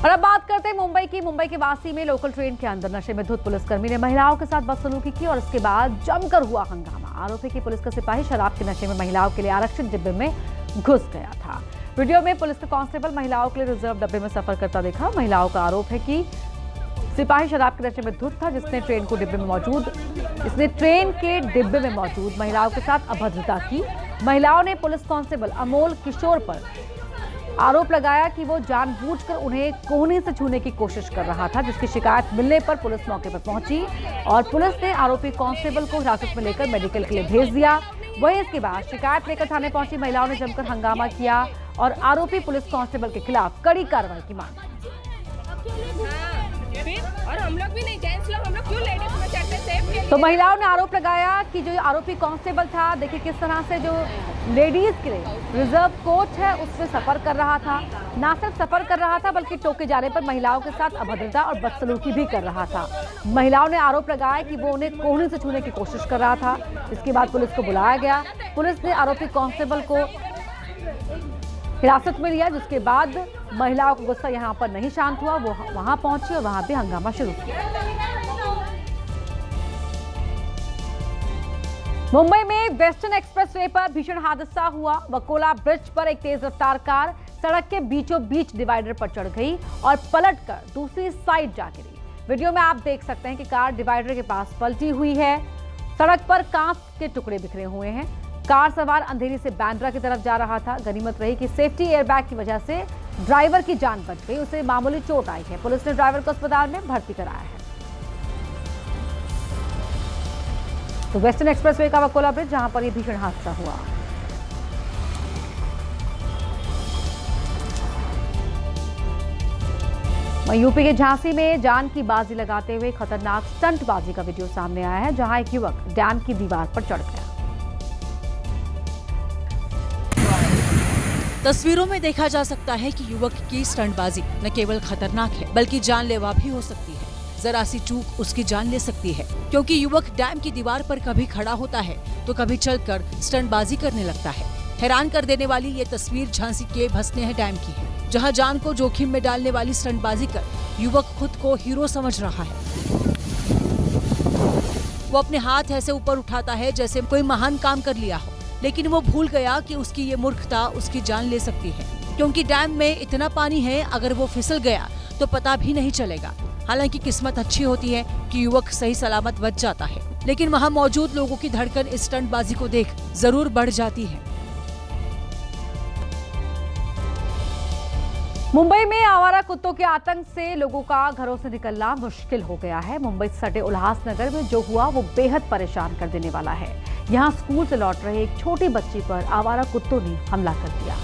और अब बात करते हैं मुंबई के वासी में लोकल ट्रेन के अंदर नशे में धुत पुलिसकर्मी ने महिलाओं के साथ बदसलूकी की और उसके बाद जमकर हुआ हंगामा। आरोपी की पुलिस का सिपाही शराब के नशे में महिलाओं के लिए आरक्षित डिब्बे में घुस गया था। वीडियो में पुलिस का कांस्टेबल महिलाओं के लिए रिजर्व डब्बे में सफर करता देखा। महिलाओं का आरोप है कि सिपाही शराब के नशे में धुत था, जिसने ट्रेन के डिब्बे में मौजूद महिलाओं के साथ अभद्रता की। महिलाओं ने पुलिस कांस्टेबल अमोल किशोर पर आरोप लगाया कि वो जानबूझकर उन्हें कोहनी से छूने की कोशिश कर रहा था, जिसकी शिकायत मिलने पर पुलिस मौके पर पहुंची और पुलिस ने आरोपी कांस्टेबल को हिरासत में लेकर मेडिकल के लिए भेज दिया। वहीं इसके बाद शिकायत लेकर थाने पहुंची महिलाओं ने जमकर हंगामा किया और आरोपी पुलिस कांस्टेबल के खिलाफ कड़ी कार्रवाई की मांग। और हम लोग भी नहीं, जेंट्स लोग, हम लोग क्यों लेडीज में चढ़ते सेफ? तो महिलाओं ने आरोप लगाया कि जो आरोपी कांस्टेबल था, देखिए किस तरह से जो लेडीज के लिए रिजर्व कोच है उसमें सफर कर रहा था। ना सिर्फ सफर कर रहा था बल्कि टोके जाने पर महिलाओं के साथ अभद्रता और बदसलूकी भी कर रहा था। महिलाओं ने आरोप लगाया कि वो उन्हें कोहनी से छूने की कोशिश कर रहा था। इसके बाद पुलिस को बुलाया गया। पुलिस ने आरोपी कांस्टेबल को हिरासत में लिया, जिसके बाद महिलाओं का गुस्सा यहां पर नहीं शांत हुआ। वो वहां पहुंची और वहां भी हंगामा शुरू किया। मुंबई में वेस्टर्न एक्सप्रेसवे पर भीषण हादसा हुआ। वकोला ब्रिज पर एक तेज रफ्तार कार सड़क के बीचों बीच डिवाइडर पर चढ़ गई और पलटकर दूसरी साइड जा गिरी। वीडियो में आप देख सकते हैं कि कार डिवाइडर के पास पलटी हुई है। सड़क पर कांच के टुकड़े बिखरे हुए हैं। कार सवार अंधेरी से बांद्रा की तरफ जा रहा था। गनीमत रही कि सेफ्टी एयरबैग की वजह से ड्राइवर की जान बच गई। उसे मामूली चोट आई है। पुलिस ने ड्राइवर को अस्पताल में भर्ती कराया है। तो वेस्टर्न एक्सप्रेसवे का वकोला ब्रिज, जहां पर यह भीषण हादसा हुआ। वहीं यूपी के झांसी में जान की बाजी लगाते हुए खतरनाक स्टंटबाजी का वीडियो सामने आया है, जहां एक युवक डैम की दीवार पर चढ़ गया। तस्वीरों में देखा जा सकता है कि युवक की स्टंटबाजी न केवल खतरनाक है बल्कि जानलेवा भी हो सकती है। जरा सी चूक उसकी जान ले सकती है, क्योंकि युवक डैम की दीवार पर कभी खड़ा होता है तो कभी चलकर स्टंटबाजी करने लगता है। हैरान कर देने वाली ये तस्वीर झांसी के भसनेह डैम की है, जहां जान को जोखिम में डालने वाली स्टंटबाजी कर युवक खुद को हीरो समझ रहा है। वो अपने हाथ ऐसे ऊपर उठाता है जैसे कोई महान काम कर लिया हो, लेकिन वो भूल गया कि उसकी ये मूर्खता उसकी जान ले सकती है, क्योंकि डैम में इतना पानी है, अगर वो फिसल गया तो पता भी नहीं चलेगा। हालांकि किस्मत अच्छी होती है कि युवक सही सलामत बच जाता है, लेकिन वहां मौजूद लोगों की धड़कन इस स्टंटबाजी को देख जरूर बढ़ जाती है। मुंबई में आवारा कुत्तों के आतंक से लोगों का घरों से निकलना मुश्किल हो गया है। मुंबई से सटे उल्लासनगर में जो हुआ वो बेहद परेशान कर देने वाला है। यहाँ स्कूल से लौट रहे एक छोटी बच्ची पर आवारा कुत्तों ने हमला कर दिया।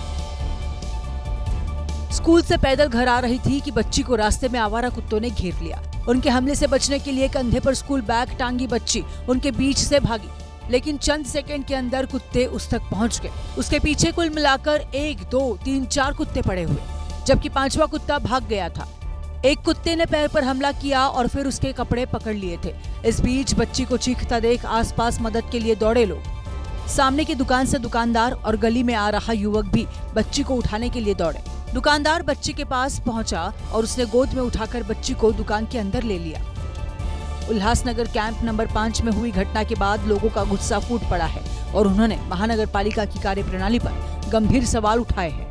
स्कूल से पैदल घर आ रही थी कि बच्ची को रास्ते में आवारा कुत्तों ने घेर लिया। उनके हमले से बचने के लिए कंधे पर स्कूल बैग टांगी बच्ची उनके बीच से भागी, लेकिन चंद सेकंड के अंदर कुत्ते उस तक पहुंच गए। उसके पीछे कुल मिलाकर 1, 2, 3, 4 कुत्ते पड़े हुए, जबकि 5वां कुत्ता भाग गया था। एक कुत्ते ने पैर पर हमला किया और फिर उसके कपड़े पकड़ लिए थे। इस बीच बच्ची को चीखता देख आसपास मदद के लिए दौड़े लोग। सामने की दुकान से दुकानदार और गली में आ रहा युवक भी बच्ची को उठाने के लिए दौड़े। दुकानदार बच्ची के पास पहुंचा और उसने गोद में उठाकर बच्ची को दुकान के अंदर ले लिया। उल्लासनगर कैंप नंबर 5 में हुई घटना के बाद लोगों का गुस्सा फूट पड़ा है और उन्होंने महानगर पालिका की कार्यप्रणाली पर गंभीर सवाल उठाए हैं।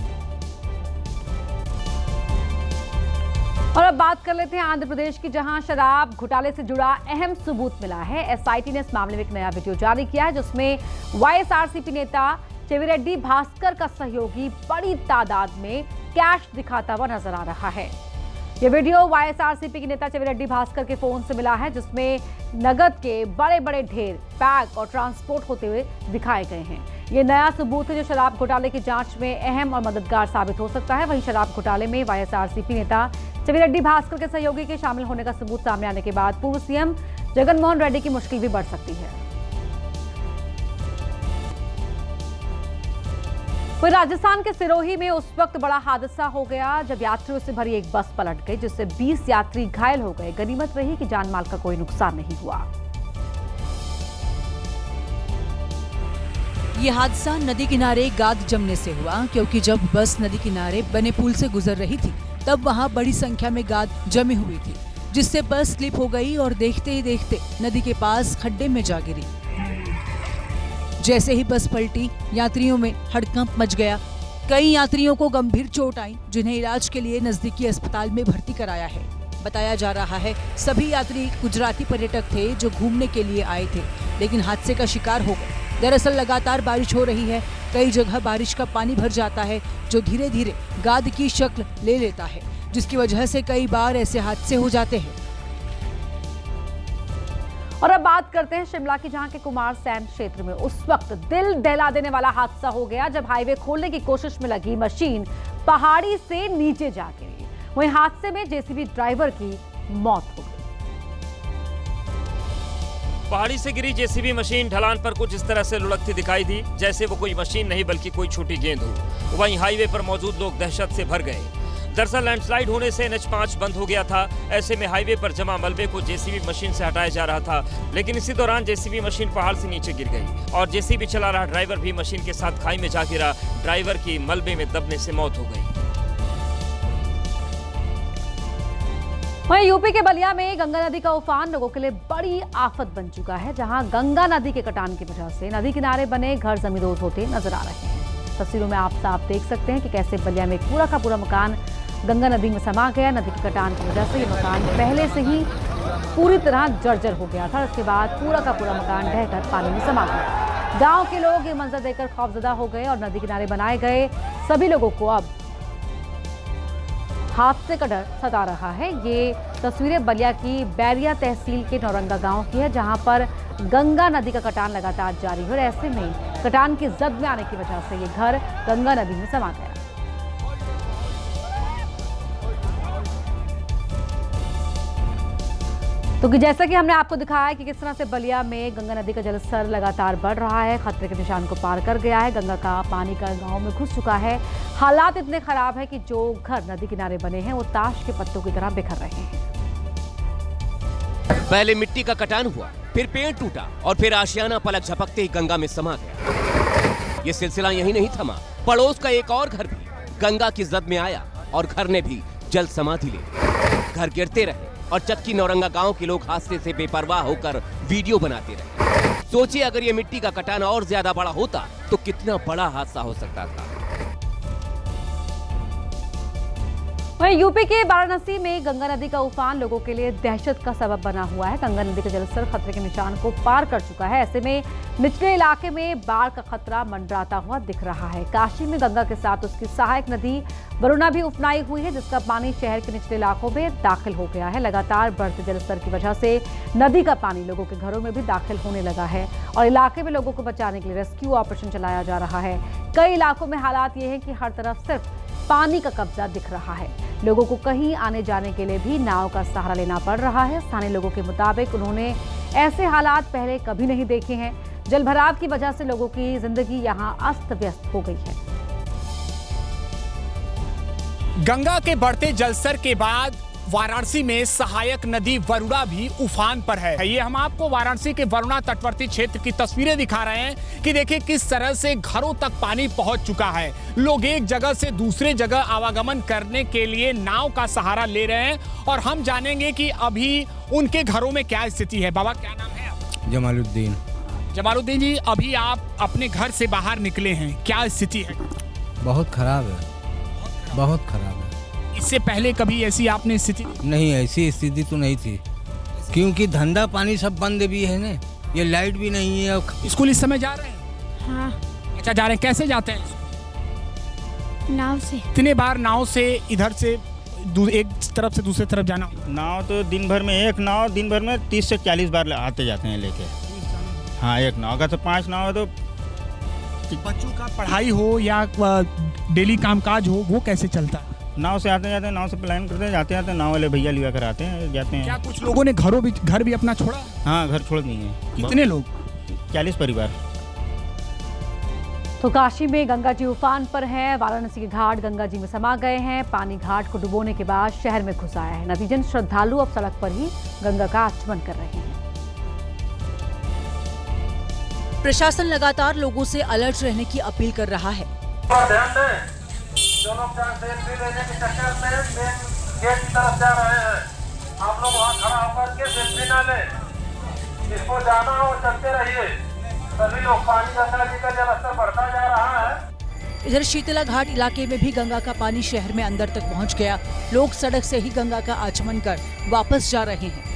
और अब बात कर लेते हैं आंध्र प्रदेश की, जहां शराब घोटाले से जुड़ा अहम सबूत मिला है। एसआईटी ने इस मामले में एक नया वीडियो जारी किया है, जिसमें वाईएसआरसीपी नेता चेविरेड्डी भास्कर का सहयोगी बड़ी तादाद में कैश दिखाता हुआ नजर आ रहा है। ये वीडियो वाईएसआरसीपी के नेता चेविरेड्डी भास्कर के फोन से मिला है, जिसमें नगद के बड़े बड़े ढेर पैक और ट्रांसपोर्ट होते हुए दिखाए गए हैं। ये नया सबूत है जो शराब घोटाले की जांच में अहम और मददगार साबित हो सकता है। वहीं शराब घोटाले में वाईएसआरसीपी नेता चेविरेड्डी भास्कर के सहयोगी के शामिल होने का सबूत सामने आने के बाद पूर्व सीएम जगनमोहन रेड्डी की मुश्किल भी बढ़ सकती है। वहीं राजस्थान के सिरोही में उस वक्त बड़ा हादसा हो गया जब यात्रियों से भरी एक बस पलट गई, जिससे 20 यात्री घायल हो गए। गनीमत रही कि जान माल का कोई नुकसान नहीं हुआ। ये हादसा नदी किनारे गाद जमने से हुआ, क्योंकि जब बस नदी किनारे बने पुल से गुजर रही थी तब वहाँ बड़ी संख्या में गाद जमी हुई थी, जिससे बस स्लिप हो गई और देखते ही देखते नदी के पास खड्डे में जा गिरी। जैसे ही बस पलटी, यात्रियों में हड़कंप मच गया। कई यात्रियों को गंभीर चोट आई, जिन्हें इलाज के लिए नजदीकी अस्पताल में भर्ती कराया है। बताया जा रहा है सभी यात्री गुजराती पर्यटक थे जो घूमने के लिए आए थे, लेकिन हादसे का शिकार हो गए। दरअसल लगातार बारिश हो रही है, कई जगह बारिश का पानी भर जाता है जो धीरे धीरे गाद की शक्ल ले लेता है, जिसकी वजह से कई बार ऐसे हादसे हो जाते हैं। और अब बात करते हैं शिमला की, जहां के कुमार सैन क्षेत्र में उस वक्त दिल दहला देने वाला हादसा हो गया जब हाईवे खोलने की कोशिश में लगी मशीन पहाड़ी से नीचे जा गिरी। वहीं हादसे में जेसीबी ड्राइवर की मौत हो गई। पहाड़ी से गिरी जेसीबी मशीन ढलान पर कुछ इस तरह से लुढ़कती दिखाई दी जैसे वो कोई मशीन नहीं बल्कि कोई छोटी गेंद हो। वहीं हाईवे पर मौजूद लोग दहशत से भर गए। दरअसल लैंडस्लाइड होने से NH5 बंद हो गया था। ऐसे में हाईवे पर जमा मलबे को जेसीबी मशीन से हटाया जा रहा था, लेकिन इसी दौरान जेसीबी मशीन पहाड़ से नीचे गिर गई और जेसीबी चला रहा ड्राइवर भी मशीन के साथ खाई में जा गिरा। ड्राइवर की मलबे में दबने से मौत हो गई। वहीं यूपी के बलिया में गंगा नदी का उफान लोगों के लिए बड़ी आफत बन चुका है, जहां गंगा नदी के कटान की वजह से नदी किनारे बने घर जमींदोज होते नजर आ रहे हैं। तस्वीरों में आप साफ देख सकते हैं कि कैसे बलिया में पूरा का पूरा मकान गंगा नदी में समा गया। नदी के कटान की वजह से ये मकान पहले से ही पूरी तरह जर्जर हो गया था। इसके बाद पूरा का पूरा मकान ढहकर पानी में समा गया। गांव के लोग ये मंजर देखकर खौफजदा हो गए और नदी किनारे बनाए गए सभी लोगों को अब हादसे का डर सता रहा है। ये तस्वीरें बलिया की बैरिया तहसील के नौरंगा गांव की है, जहां पर गंगा नदी का कटान लगातार जारी है और ऐसे में कटान की जद में आने की वजह से ये घर गंगा नदी में समा गया। तो जैसा कि हमने आपको दिखाया कि किस तरह से बलिया में गंगा नदी का जलस्तर लगातार बढ़ रहा है, खतरे के निशान को पार कर गया है। गंगा का पानी का गांव में घुस चुका है। हालात इतने खराब है कि जो घर नदी किनारे बने हैं वो ताश के पत्तों की तरह बिखर रहे हैं। पहले मिट्टी का कटान हुआ, फिर पेड़ टूटा और फिर आशियाना पलक झपकते ही गंगा में समा गया। ये सिलसिला यही नहीं थमा, पड़ोस का एक और घर भी गंगा की जद में आया और घर ने भी जल समाधि ली। घर गिरते रहे और चक्की नौरंगा गांव के लोग हादसे से बेपरवाह होकर वीडियो बनाते रहे। सोचिए अगर ये मिट्टी का कटान और ज्यादा बड़ा होता तो कितना बड़ा हादसा हो सकता था। वहीं यूपी के वाराणसी में गंगा नदी का उफान लोगों के लिए दहशत का सबब बना हुआ है। गंगा नदी का जलस्तर खतरे के निशान को पार कर चुका है। ऐसे में निचले इलाके में बाढ़ का खतरा मंडराता हुआ दिख रहा है। काशी में गंगा के साथ उसकी सहायक नदी वरुणा भी उफनाई हुई है, जिसका पानी शहर के निचले इलाकों में दाखिल हो गया है। लगातार बढ़ते जलस्तर की वजह से नदी का पानी लोगों के घरों में भी दाखिल होने लगा है और इलाके में लोगों को बचाने के लिए रेस्क्यू ऑपरेशन चलाया जा रहा है। कई इलाकों में हालात ये है कि हर तरफ सिर्फ पानी का कब्जा दिख रहा है। लोगों को कहीं आने जाने के लिए भी नाव का सहारा लेना पड़ रहा है। स्थानीय लोगों के मुताबिक उन्होंने ऐसे हालात पहले कभी नहीं देखे हैं। जलभराव की वजह से लोगों की जिंदगी यहां अस्त व्यस्त हो गई है। गंगा के बढ़ते जलस्तर के बाद वाराणसी में सहायक नदी वरुणा भी उफान पर है। ये हम आपको वाराणसी के वरुणा तटवर्ती क्षेत्र की तस्वीरें दिखा रहे हैं कि देखिए किस तरह से घरों तक पानी पहुंच चुका है। लोग एक जगह से दूसरे जगह आवागमन करने के लिए नाव का सहारा ले रहे हैं और हम जानेंगे कि अभी उनके घरों में क्या स्थिति है। बाबा क्या नाम है आपका? जमालुद्दीन। जमालुद्दीन जी, अभी आप अपने घर से बाहर निकले हैं, क्या स्थिति है? बहुत खराब है, बहुत खराब है। इससे पहले कभी ऐसी आपने स्थिति? नहीं, ऐसी स्थिति तो नहीं थी, क्योंकि धंधा पानी सब बंद भी है ना, ये लाइट भी नहीं है। स्कूल इस समय जा रहे हैं? हाँ, अच्छा जा रहे हैं। कैसे जाते हैं? नाव से। कितने बार नाव से इधर से एक तरफ से दूसरे तरफ जाना? नाव तो दिन भर में एक नाव दिन भर में 30 से 40 बार आते जाते हैं लेके। हाँ, एक नाव का तो 5 नाव है। तो बच्चों का पढ़ाई हो या डेली कामकाज हो, वो कैसे चलता है? नाव से आते जाते हैं, नाव से प्लान करते हैं, जाते जाते नाव वाले भैया लिया कर आते हैं, जाते हैं। क्या कुछ लोगों ने घर भी अपना छोड़ा? हाँ, घर छोड़ दिए हैं। कितने लोग? 40 परिवार। तो काशी में गंगा जी उफान पर हैं। वाराणसी के घाट गंगा जी में समा गए हैं। पानी घाट को डुबोने के बाद शहर में घुस आया है। नतीजन श्रद्धालु अब सड़क पर ही गंगा का आचमन कर रहे हैं। प्रशासन लगातार लोगों से अलर्ट रहने की अपील कर रहा है। ध्यान दें, जो लोग सेल्फी लेने के चक्कर में मेन गेट की तरफ जा रहे हैं, आप लोग वहाँ खड़ा होकर के सेल्फी ना लें। जिसको जाना हो चलते रहिए। सभी लोग, पानी गंगा जी का जलस्तर बढ़ता जा रहा है। इधर शीतला घाट इलाके में भी गंगा का पानी शहर में अंदर तक पहुंच गया। लोग सड़क से ही गंगा का आचमन कर वापस जा रहे हैं।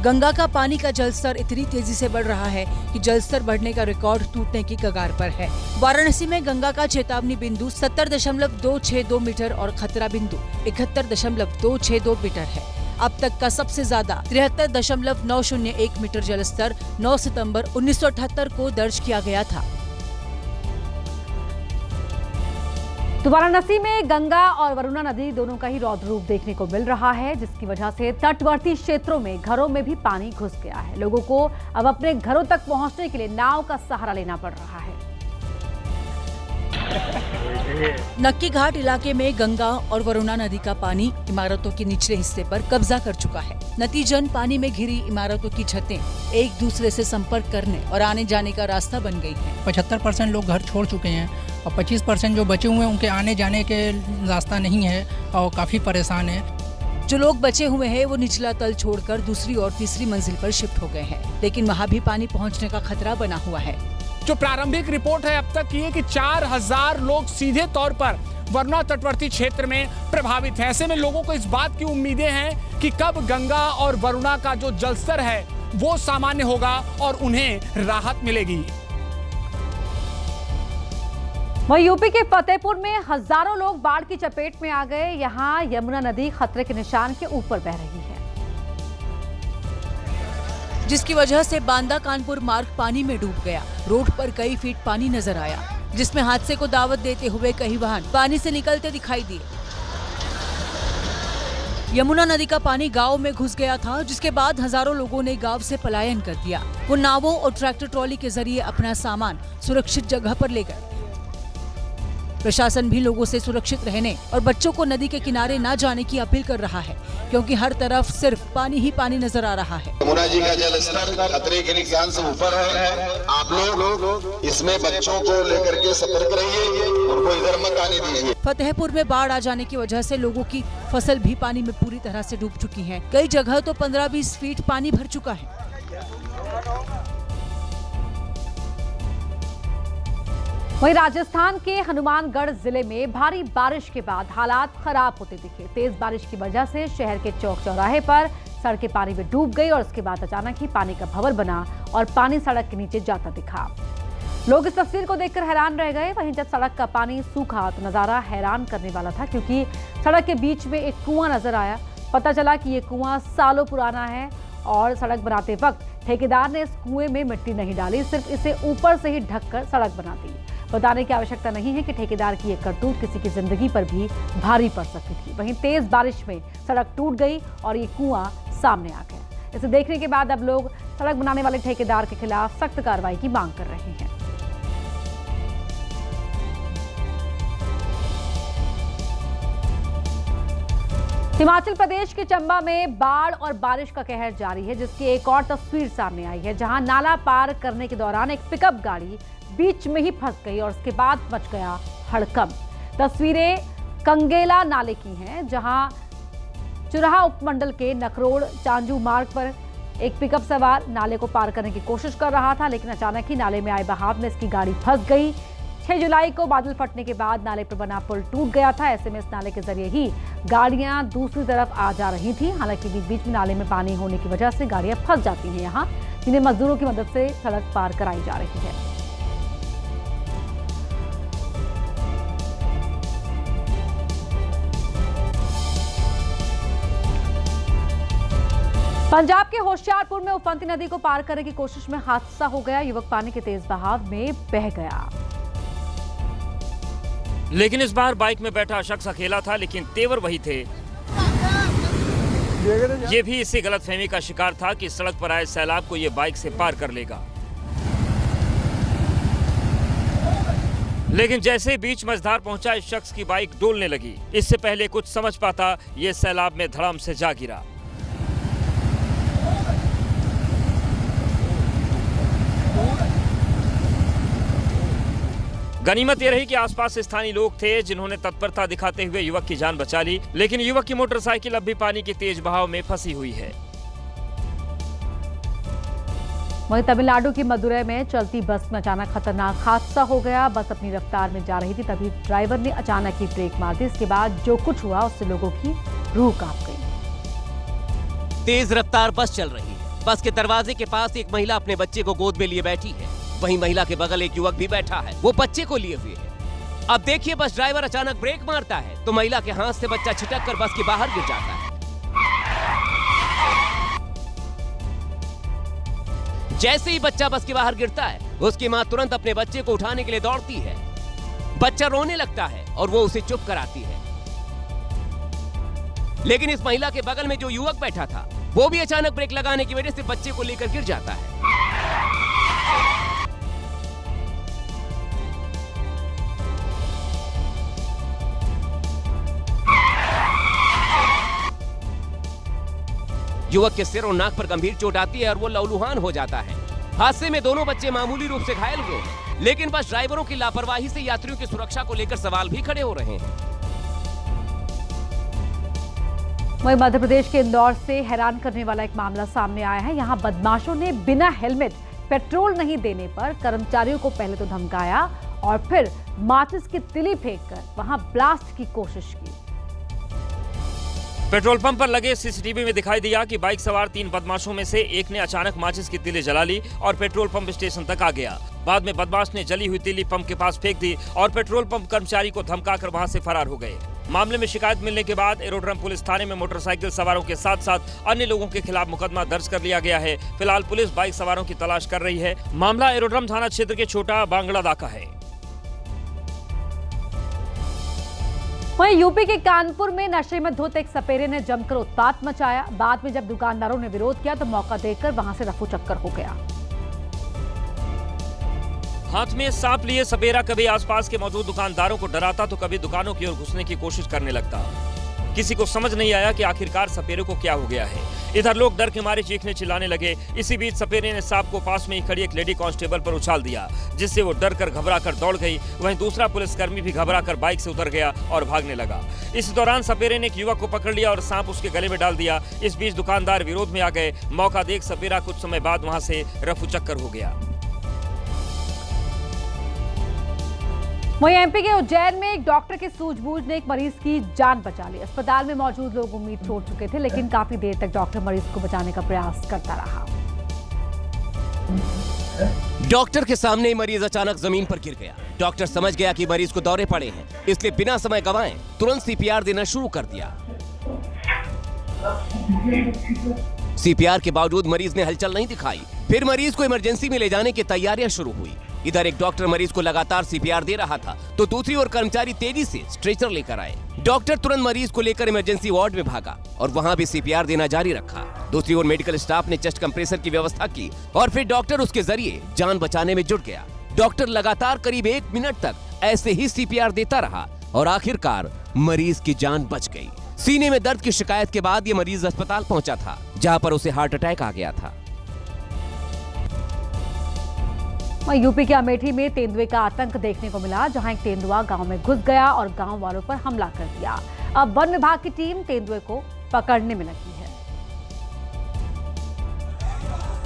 गंगा का पानी का जलस्तर इतनी तेजी से बढ़ रहा है कि जलस्तर बढ़ने का रिकॉर्ड टूटने की कगार पर है। वाराणसी में गंगा का चेतावनी बिंदु 70.262 मीटर और खतरा बिंदु 71.262 मीटर है। अब तक का सबसे ज्यादा 73.901 मीटर जलस्तर 9 सितंबर 1978 को दर्ज किया गया था। तो वाराणसी में गंगा और वरुणा नदी दोनों का ही रौद्र रूप देखने को मिल रहा है, जिसकी वजह से तटवर्ती क्षेत्रों में घरों में भी पानी घुस गया है। लोगों को अब अपने घरों तक पहुंचने के लिए नाव का सहारा लेना पड़ रहा है। नक्की घाट इलाके में गंगा और वरुणा नदी का पानी इमारतों के निचले हिस्से पर कब्जा कर चुका है। नतीजन पानी में घिरी इमारतों की छतें एक दूसरे से संपर्क करने और आने जाने का रास्ता बन गई हैं। 75% लोग घर छोड़ चुके हैं और 25% जो बचे हुए हैं उनके आने जाने के रास्ता नहीं है और काफ़ी परेशान है। जो लोग बचे हुए हैं वो निचला तल छोड़कर दूसरी और तीसरी मंजिल पर शिफ्ट हो गए हैं, लेकिन वहाँ भी पानी पहुँचने का खतरा बना हुआ है। जो प्रारंभिक रिपोर्ट है अब तक ये कि 4000 लोग सीधे तौर पर वरुणा तटवर्ती क्षेत्र में प्रभावित हैं। ऐसे में लोगों को इस बात की उम्मीदें हैं कि कब गंगा और वरुणा का जो जलस्तर है वो सामान्य होगा और उन्हें राहत मिलेगी। वहीं यूपी के फतेहपुर में हजारों लोग बाढ़ की चपेट में आ गए। यहाँ यमुना नदी खतरे के निशान के ऊपर बह रही है, जिसकी वजह से बांदा कानपुर मार्ग पानी में डूब गया। रोड पर कई फीट पानी नजर आया, जिसमें हादसे को दावत देते हुए कई वाहन पानी से निकलते दिखाई दिए। यमुना नदी का पानी गांव में घुस गया था, जिसके बाद हजारों लोगों ने गांव से पलायन कर दिया। वो नावों और ट्रैक्टर ट्रॉली के जरिए अपना सामान सुरक्षित जगह पर ले गए। प्रशासन भी लोगों से सुरक्षित रहने और बच्चों को नदी के किनारे न जाने की अपील कर रहा है, क्योंकि हर तरफ सिर्फ पानी ही पानी नजर आ रहा है। यमुना जी का जलस्तर खतरे के निशान से ऊपर है। आप लोग इसमें बच्चों को लेकर के सतर्क रहिए, उनको इधर मत आने दीजिए। फतेहपुर में बाढ़ आ जाने की वजह से लोगों की फसल भी पानी में पूरी तरह से डूब चुकी है। कई जगह तो 15-20 फीट पानी भर चुका है। वहीं राजस्थान के हनुमानगढ़ जिले में भारी बारिश के बाद हालात खराब होते दिखे। तेज बारिश की वजह से शहर के चौक चौराहे पर सड़कें पानी में डूब गई और उसके बाद अचानक ही पानी का भंवर बना और पानी सड़क के नीचे जाता दिखा। लोग इस तस्वीर को देखकर हैरान रह गए। वहीं जब सड़क का पानी सूखा तो नजारा हैरान करने वाला था, क्योंकि सड़क के बीच में एक कुआं नजर आया। पता चला कि ये कुआं सालों पुराना है और सड़क बनाते वक्त ठेकेदार ने इस कुएं में मिट्टी नहीं डाली, सिर्फ इसे ऊपर से ही ढककर सड़क बना दी। बताने की आवश्यकता नहीं है कि ठेकेदार की ये करतूत किसी की जिंदगी पर भी भारी पड़ सकती थी। वहीं तेज बारिश में सड़क टूट गई और ये कुआं सामने आ गया। इसे देखने के बाद अब लोग सड़क बनाने वाले ठेकेदार के खिलाफ सख्त कार्रवाई की मांग कर रहे हैं। हिमाचल प्रदेश के चंबा में बाढ़ और बारिश का कहर जारी है, जिसकी एक और तस्वीर सामने आई है, जहां नाला पार करने के दौरान एक पिकअप गाड़ी बीच में ही फंस गई और उसके बाद मच गया हड़कंप। तस्वीरें कंगेला नाले की हैं, जहां चुराहा उपमंडल के नकरोड़ चांजू मार्ग पर एक पिकअप सवार नाले को पार करने की कोशिश कर रहा था, लेकिन अचानक ही नाले में आए बहाव में इसकी गाड़ी फंस गई। 6 जुलाई को बादल फटने के बाद नाले पर बना पुल टूट गया था। ऐसे में इस नाले के जरिए ही गाड़ियां दूसरी तरफ आ जा रही थी। हालांकि बीच बीच में नाले में पानी होने की वजह से गाड़ियां फंस जाती हैं यहाँ, जिन्हें मजदूरों की मदद से सड़क पार कराई जा रही है। पंजाब के होशियारपुर में उफनती नदी को पार करने की कोशिश में हादसा हो गया। युवक पानी के तेज बहाव में बह गया। लेकिन इस बार बाइक में बैठा शख्स अकेला था, लेकिन तेवर वही थे। ये भी इसी गलतफहमी का शिकार था कि सड़क पर आए सैलाब को ये बाइक से पार कर लेगा, लेकिन जैसे बीच मझधार पहुंचा इस शख्स की बाइक डोलने लगी। इससे पहले कुछ समझ पाता ये सैलाब में धड़ाम से जा गिरा। गनीमत ये रही कि आसपास स्थानीय लोग थे जिन्होंने तत्परता दिखाते हुए युवक की जान बचा ली, लेकिन युवक की मोटरसाइकिल अब भी पानी के तेज बहाव में फंसी हुई है। वहीं तमिलनाडु की मदुरै में चलती बस में अचानक खतरनाक हादसा हो गया। बस अपनी रफ्तार में जा रही थी, तभी ड्राइवर ने अचानक ही ब्रेक मार दी। इसके बाद जो कुछ हुआ उससे लोगों की रूह कांप गई। तेज रफ्तार बस चल रही है। बस के दरवाजे के पास एक महिला अपने बच्चे को गोद में लिए बैठी है। वहीं महिला के बगल एक युवक भी बैठा है, वो बच्चे को लिए हुए है। अब देखिए, बस ड्राइवर अचानक ब्रेक मारता है तो महिला के हाथ से बच्चा छिटक कर बस के बाहर गिर जाता है। जैसे ही बच्चा बस के बाहर गिरता है, उसकी मां तुरंत अपने बच्चे को उठाने के लिए दौड़ती है। बच्चा रोने लगता है और वो उसे चुप कराती है। लेकिन इस महिला के बगल में जो युवक बैठा था, वो भी अचानक ब्रेक लगाने की वजह से बच्चे को लेकर गिर जाता है। युवक के सिर और नाक पर गंभीर चोट आती है और वो लहूलुहान हो जाता है। हादसे में दोनों बच्चे मामूली रूप से घायल हुए हैं, लेकिन बस ड्राइवरों की लापरवाही से यात्रियों की सुरक्षा को लेकर सवाल भी खड़े हो रहे हैं। वहीं मध्य प्रदेश के इंदौर से हैरान करने वाला एक मामला सामने आया है। यहाँ बदमाशों ने बिना हेलमेट पेट्रोल नहीं देने पर कर्मचारियों को पहले तो धमकाया और फिर माचिस की तिली फेंककर वहां ब्लास्ट की कोशिश की। पेट्रोल पंप पर लगे सीसीटीवी में दिखाई दिया कि बाइक सवार 3 बदमाशों में से एक ने अचानक माचिस की तिली जला ली और पेट्रोल पंप स्टेशन तक आ गया। बाद में बदमाश ने जली हुई तिली पंप के पास फेंक दी और पेट्रोल पंप कर्मचारी को धमकाकर वहां से फरार हो गए। मामले में शिकायत मिलने के बाद एरोड्रम पुलिस थाने में मोटरसाइकिल सवारों के साथ साथ अन्य लोगों के खिलाफ मुकदमा दर्ज कर लिया गया है। फिलहाल पुलिस बाइक सवारों की तलाश कर रही है। मामला एरोड्रम थाना क्षेत्र के छोटा बांगड़ादा का है। वहीं यूपी के कानपुर में नशे में धुत एक सपेरे ने जमकर उत्पात मचाया। बाद में जब दुकानदारों ने विरोध किया तो मौका देखकर वहां से रफू चक्कर हो गया। हाथ में सांप लिए सपेरा कभी आसपास के मौजूद दुकानदारों को डराता तो कभी दुकानों की ओर घुसने की कोशिश करने लगता। किसी को समझ नहीं आया कि आखिरकार सपेरे को क्या हो गया है। इधर लोग डर के मारे चीखने चिल्लाने लगे। इसी बीच सपेरे ने सांप को पास में ही खड़ी एक लेडी कांस्टेबल पर उछाल दिया, जिससे वो डर कर घबरा कर दौड़ गई। वहीं दूसरा पुलिसकर्मी भी घबरा कर बाइक से उतर गया और भागने लगा। इस दौरान सपेरे ने एक युवक को पकड़ लिया और सांप उसके गले में डाल दिया। इस बीच दुकानदार विरोध में आ गए। मौका देख सपेरा कुछ समय बाद वहां से रफू चक्कर हो गया। वहीं एमपी के उज्जैन में एक डॉक्टर के सूझबूझ ने एक मरीज की जान बचा ली। अस्पताल में मौजूद लोग उम्मीद छोड़ चुके थे, लेकिन काफी देर तक डॉक्टर मरीज को बचाने का प्रयास करता रहा। डॉक्टर के सामने ही मरीज अचानक जमीन पर गिर गया। डॉक्टर समझ गया कि मरीज को दौरे पड़े हैं, इसलिए बिना समय गंवाए तुरंत सीपीआर देना शुरू कर दिया। सीपीआर के बावजूद मरीज ने हलचल नहीं दिखाई। फिर मरीज को इमरजेंसी में ले जाने की तैयारियां शुरू हुई। इधर एक डॉक्टर मरीज को लगातार सीपीआर दे रहा था तो दूसरी ओर कर्मचारी तेजी से स्ट्रेचर लेकर आए। डॉक्टर तुरंत मरीज को लेकर इमरजेंसी वार्ड में भागा और वहां भी सीपीआर देना जारी रखा। दूसरी ओर मेडिकल स्टाफ ने चेस्ट कंप्रेसर की व्यवस्था की और फिर डॉक्टर उसके जरिए जान बचाने में जुट गया। डॉक्टर लगातार करीब 1 मिनट तक ऐसे ही सीपीआर देता रहा और आखिरकार मरीज की जान बच गई। सीने में दर्द की शिकायत के बाद ये मरीज अस्पताल पहुंचा था, जहां पर उसे हार्ट अटैक आ गया था। यूपी के अमेठी में तेंदुए का आतंक देखने को मिला, जहां एक तेंदुआ गांव में घुस गया और गांव वालों पर हमला कर दिया। अब वन विभाग की टीम तेंदुए को पकड़ने में लगी है।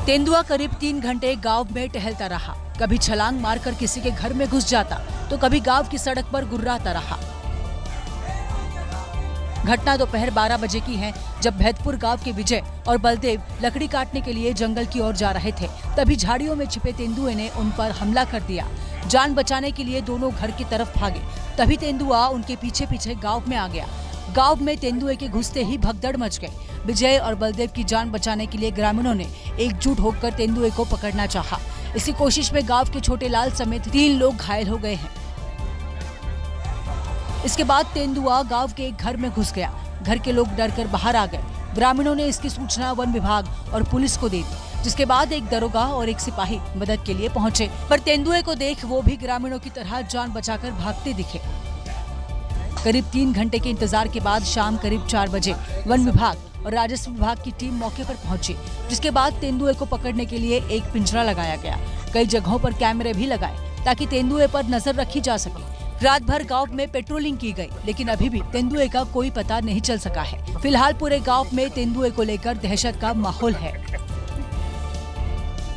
तेंदुआ करीब 3 घंटे गांव में टहलता रहा। कभी छलांग मारकर किसी के घर में घुस जाता तो कभी गांव की सड़क पर गुर्राता रहा। घटना दोपहर 12 बजे की है, जब भैदपुर गांव के विजय और बलदेव लकड़ी काटने के लिए जंगल की ओर जा रहे थे। तभी झाड़ियों में छिपे तेंदुए ने उन पर हमला कर दिया। जान बचाने के लिए दोनों घर की तरफ भागे, तभी तेंदुआ उनके पीछे पीछे गांव में आ गया। गांव में तेंदुए के घुसते ही भगदड़ मच गई। विजय और बलदेव की जान बचाने के लिए ग्रामीणों ने एकजुट होकर तेंदुए को पकड़ना चाहा। इसी कोशिश में गाँव के छोटे लाल समेत 3 लोग घायल हो गए हैं। इसके बाद तेंदुआ गांव के एक घर में घुस गया। घर के लोग डरकर बाहर आ गए। ग्रामीणों ने इसकी सूचना वन विभाग और पुलिस को दे दी, जिसके बाद एक दरोगा और एक सिपाही मदद के लिए पहुंचे, पर तेंदुए को देख वो भी ग्रामीणों की तरह जान बचाकर भागते दिखे। करीब 3 घंटे के इंतजार के बाद शाम करीब 4 बजे वन विभाग और राजस्व विभाग की टीम मौके पर पहुंची, जिसके बाद तेंदुए को पकड़ने के लिए एक पिंजरा लगाया गया। कई जगहों पर कैमरे भी लगाए। ताकि तेंदुए पर नजर रखी जा सके। रात भर गांव में पेट्रोलिंग की गई, लेकिन अभी भी तेंदुए का कोई पता नहीं चल सका है। फिलहाल पूरे गांव में तेंदुए को लेकर दहशत का माहौल है।